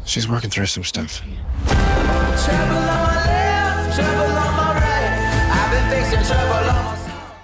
She's working through some stuff. Trouble on my left, trouble on my right. I've been facing trouble on my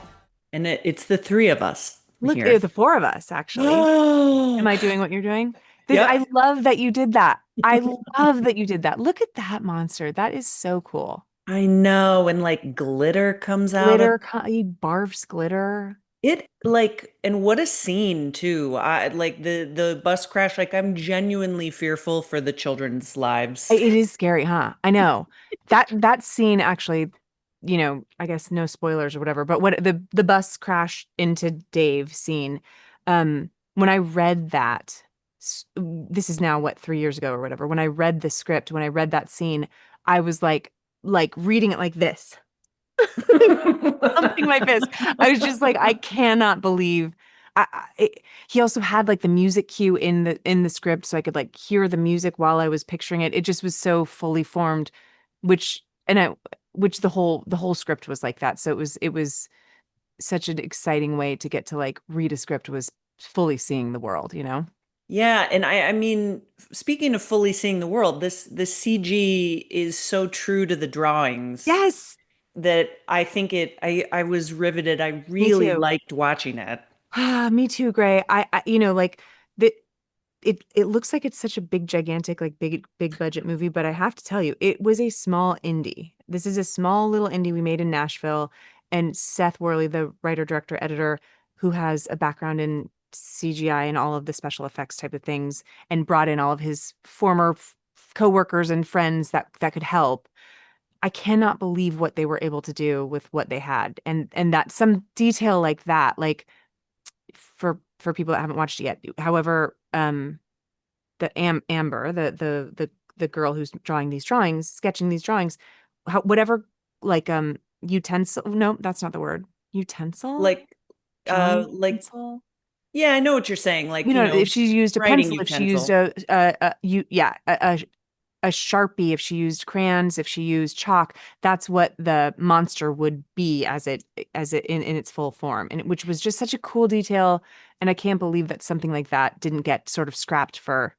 And it's the three of us Look, here. the four of us, actually. Am Oh, I doing what you're doing? yep. I love that you did that. I love that you did that. Look at that monster. That is so cool. I know. And like glitter comes out of Glitter, he barfs glitter. it. Like, and what a scene too. I like the bus crash. Like, I'm genuinely fearful for the children's lives. It is scary, huh? I know. That scene actually, I guess no spoilers or whatever, but what the bus crash into Dave scene, when I read that, this is now what, 3 years ago or whatever, when I read the script, when I read that scene, I was like reading it like this. Pumping my fist. I was just like, I cannot believe. He also had like the music cue in the script, so I could like hear the music while I was picturing it. It just was so fully formed, which and I which the whole script was like that. So it was such an exciting way to get to like read a script, was fully seeing the world. Yeah, and I mean, speaking of fully seeing the world, this CG is so true to the drawings Yes, that I think I was riveted. I me really too. liked watching it. Me too, Gray. Like the it looks like it's such a big, gigantic, like big budget movie, but I have to tell you, it was a small indie. This is a small little indie we made in Nashville, and Seth Worley, the writer, director, editor, who has a background in CGI and all of the special effects type of things, and brought in all of his former coworkers and friends that could help. I cannot believe what they were able to do with what they had, and that some detail like that, like for people that haven't watched it yet. However, the Amber, the girl who's sketching these drawings, whatever, like utensil. No, that's not the word. Utensil, Like, drawing like, utensil. yeah, I know what you're saying. Like, If she used a writing pencil, if she used utensil. a Sharpie, if she used crayons, if she used chalk, that's what the monster would be as it in its full form, and which was just such a cool detail. And I can't believe that something like that didn't get sort of scrapped for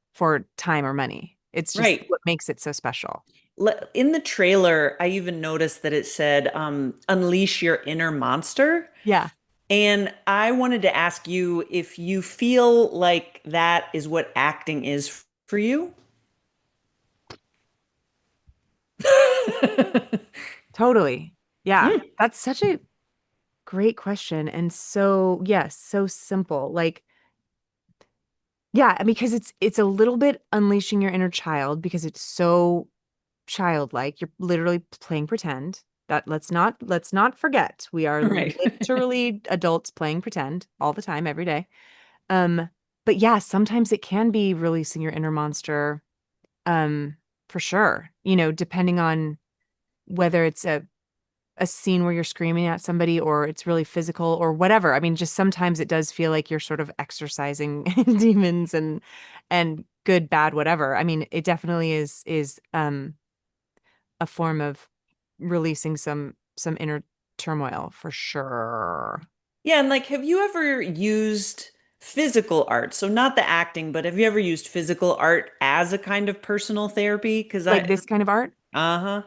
time or money. It's just Right. what makes it so special. In the trailer, I even noticed that it said, unleash your inner monster. Yeah. And I wanted to ask you if you feel like that is what acting is for you. Totally. Yeah. Mm, That's such a great question. And so, yes, so simple. Like, yeah, because it's a little bit unleashing your inner child, because it's so childlike. You're literally playing pretend. That let's not forget. We are right. literally adults playing pretend all the time, every day. Um, but yeah, sometimes it can be releasing your inner monster, um, for sure. Depending on whether it's a scene where you're screaming at somebody, or it's really physical or whatever. I mean, just sometimes it does feel like you're sort of exorcising demons and good, bad, whatever. I mean, it definitely is a form of releasing some inner turmoil for sure. Yeah, and like, have you ever used physical art? So not the acting, but have you ever used physical art as a kind of personal therapy? Because Like this kind of art. uh-huh.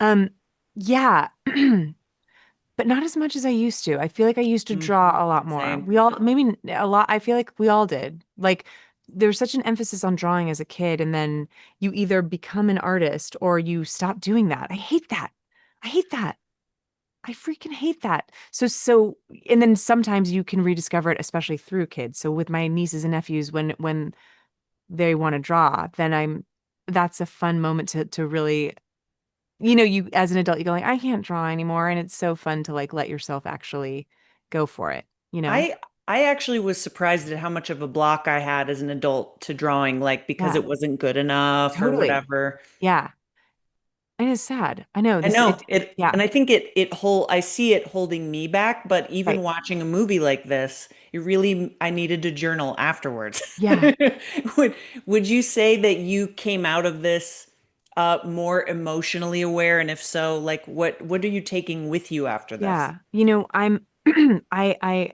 Um, yeah. But not as much as I used to. I feel like I used to Mhm. draw a lot more. Same. We all, maybe a lot, I feel like we all did. Like, there's such an emphasis on drawing as a kid, and then you either become an artist or you stop doing that. I hate that. I hate that. I freaking hate that. And then sometimes you can rediscover it, especially through kids. So with my nieces and nephews, when they want to draw, then that's a fun moment to really, you as an adult, you go like, I can't draw anymore. And it's so fun to like let yourself actually go for it, you know? I I actually was surprised at how much of a block I had as an adult to drawing, like because Yeah, it wasn't good enough or totally. whatever. Yeah. And it's sad. I know I know it, yeah, and I think I see it holding me back, but even right. watching a movie like this, I needed to journal afterwards. Yeah. Would would you say that you came out of this more emotionally aware? And if so, like what are you taking with you after this? Yeah. I'm, I,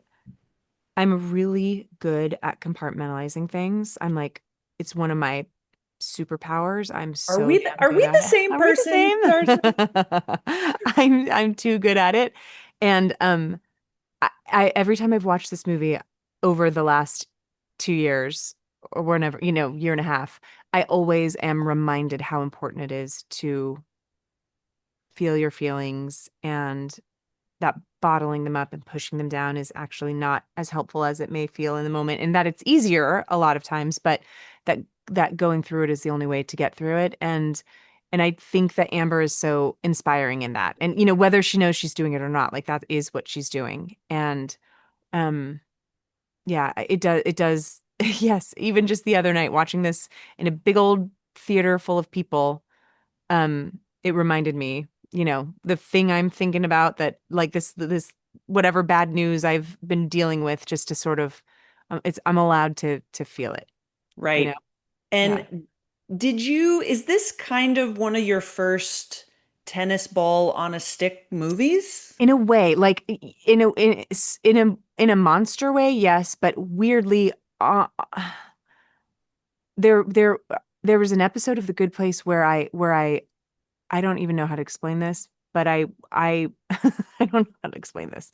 I'm really good at compartmentalizing things. It's one of my superpowers. I'm so damn Are good we at the it. same Are we person, Darcy? the same? I'm too good at it. And I every time I've watched this movie over the last 2 years or whenever, year and a half, I always am reminded how important it is to feel your feelings, and that bottling them up and pushing them down is actually not as helpful as it may feel in the moment, and that it's easier a lot of times, but that going through it is the only way to get through it. And I think that Amber is so inspiring in that. And whether she knows she's doing it or not, like that is what she's doing. And um yeah, it does yes, even just the other night watching this in a big old theater full of people, it reminded me, the thing I'm thinking about, that like this whatever bad news I've been dealing with, just to sort of I'm allowed to feel it, you know. Right. Yeah. And is this kind of one of your first tennis ball on a stick movies? In a way, like in a monster way, yes, but weirdly, there there there was an episode of The Good Place where I don't even know how to explain this, but I I don't know how to explain this.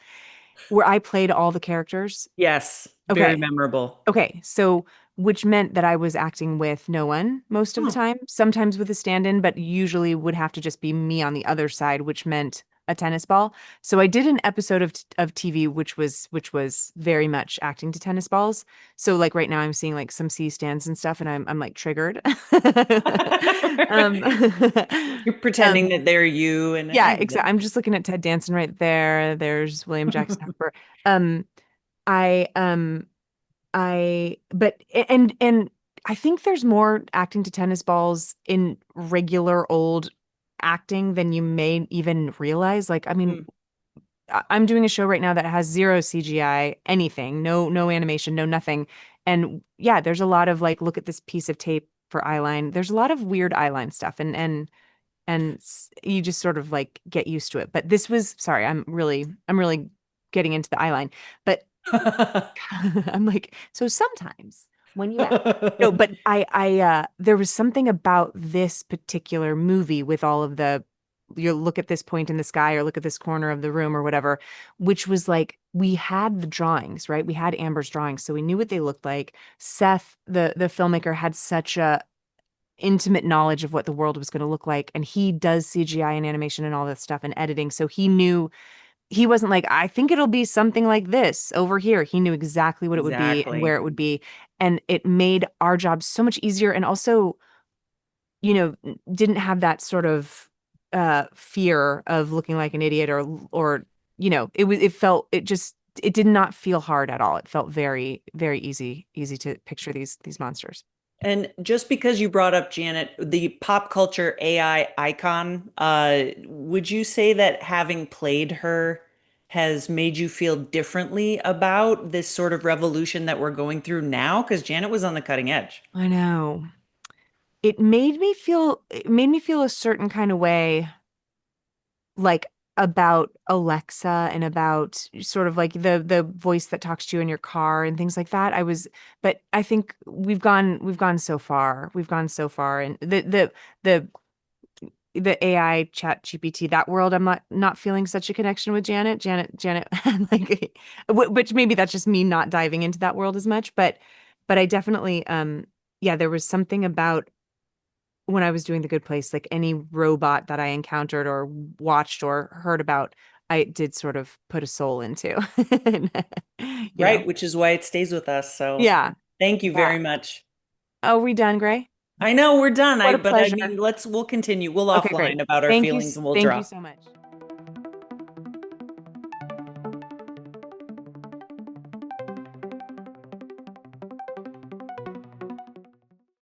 Where I played all the characters. Yes, very Okay. memorable. Okay. So, which meant that I was acting with no one most of the Hmm. time, sometimes with a stand-in, but usually would have to just be me on the other side, which meant a tennis ball. So I did an episode of TV which was very much acting to tennis balls. So like right now I'm seeing like some C stands and stuff, and I'm like triggered. um, You're pretending um that they're you, and yeah, I get it. exactly. I'm just looking at Ted Danson right there. There's William Jackson Harper. Um, I but and I think there's more acting to tennis balls in regular old acting than you may even realize. Like, I mean, Mm. I'm doing a show right now that has zero CGI, anything, no animation, no nothing. And yeah, there's a lot of like, look at this piece of tape for eyeline. There's a lot of weird eyeline stuff, and you just sort of like get used to it. But this was, sorry, I'm really getting into the eyeline, but I'm like, so sometimes when you act, no, but there was something about this particular movie with all of the, you look at this point in the sky or look at this corner of the room or whatever, which was like, we had the drawings, right? We had Amber's drawings, so we knew what they looked like. Seth, the filmmaker, had such a intimate knowledge of what the world was going to look like, and he does CGI and animation and all this stuff and editing, so he knew. He wasn't like, I think it'll be something like this over here. He knew exactly what it would be and where Exactly. it would be. And it made our job so much easier. And also, didn't have that sort of fear of looking like an idiot, or, it did not feel hard at all. It felt very, very easy to picture these monsters. And just because you brought up Janet, the pop culture AI icon, would you say that having played her has made you feel differently about this sort of revolution that we're going through now? Because Janet was on the cutting edge. I know. It made me feel a certain kind of way, like about Alexa and about sort of like the voice that talks to you in your car and things like that. But I think we've gone so far. We've gone so far, and the the AI chat GPT, that world, I'm not feeling such a connection with Janet, like, which maybe that's just me not diving into that world as much, but I definitely, yeah, there was something about when I was doing The Good Place, like any robot that I encountered or watched or heard about, I did sort of put a soul into. And, you know, Right, which is why it stays with us. So yeah, thank you yeah. very much. Oh, we done, Gray? I know we're done. What a But I mean, pleasure. we'll continue. We'll Okay, great. offline about our feelings and we'll Thank you draw. so much.